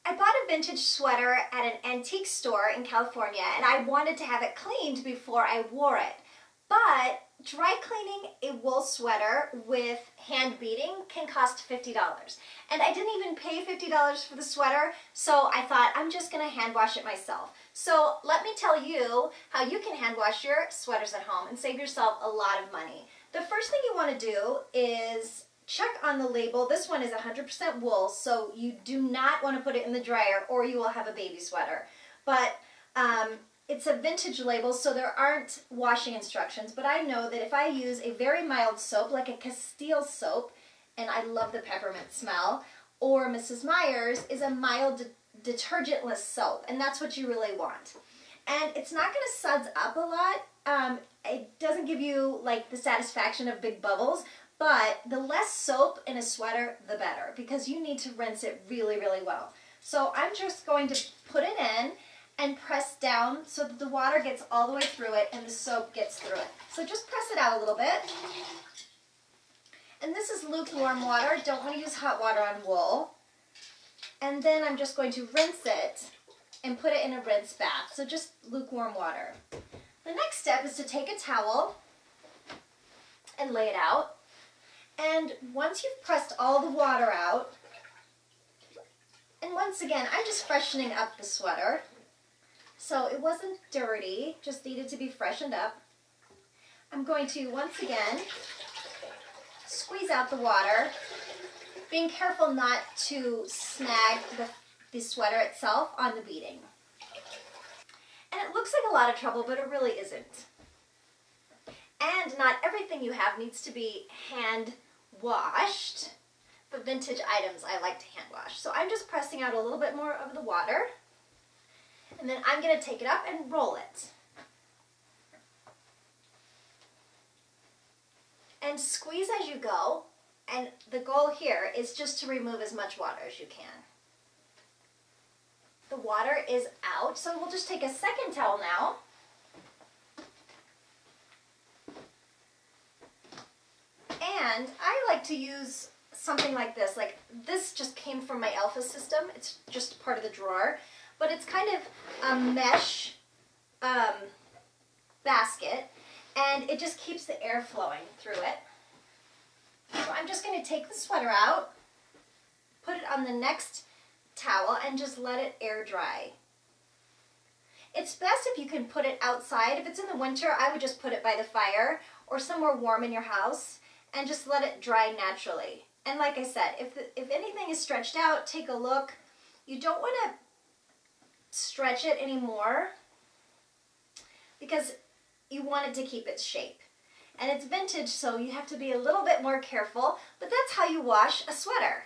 I bought a vintage sweater at an antique store in California, and I wanted to have it cleaned before I wore it. But dry cleaning a wool sweater with hand beading can cost $50. And I didn't even pay $50 for the sweater, so I thought I'm just going to hand wash it myself. So let me tell you how you can hand wash your sweaters at home and save yourself a lot of money. The first thing you want to do is check on the label. This one is 100% wool, so you do not want to put it in the dryer or you will have a baby sweater. But it's a vintage label, so there aren't washing instructions, but I know that if I use a very mild soap, like a Castile soap, and I love the peppermint smell, or Mrs. Meyer's is a mild detergentless soap, and that's what you really want. And it's not going to suds up a lot. It doesn't give you like the satisfaction of big bubbles, but the less soap in a sweater, the better, because you need to rinse it really, really well. So I'm just going to put it in and press down so that the water gets all the way through it and the soap gets through it. So just press it out a little bit. And this is lukewarm water. Don't want to use hot water on wool. And then I'm just going to rinse it and put it in a rinse bath. So just lukewarm water. The next step is to take a towel and lay it out. And once you've pressed all the water out, and once again, I'm just freshening up the sweater. So it wasn't dirty, just needed to be freshened up. I'm going to, once again, squeeze out the water, being careful not to snag the sweater itself on the beading. And it looks like a lot of trouble, but it really isn't. And not everything you have needs to be hand washed. But vintage items I like to hand wash. So I'm just pressing out a little bit more of the water. And then I'm going to take it up and roll it. And squeeze as you go. And the goal here is just to remove as much water as you can. The water is out, so we'll just take a second towel now. And I like to use something like this. Like this just came from my Alpha system. It's just part of the drawer. But it's kind of a mesh basket, and it just keeps the air flowing through it. So I'm just going to take the sweater out, put it on the next towel, and just let it air dry. It's best if you can put it outside. If it's in the winter, I would just put it by the fire or somewhere warm in your house and just let it dry naturally. And like I said, if anything is stretched out, take a look. You don't want to stretch it anymore because you want it to keep its shape. And it's vintage, so you have to be a little bit more careful, but that's how you wash a sweater.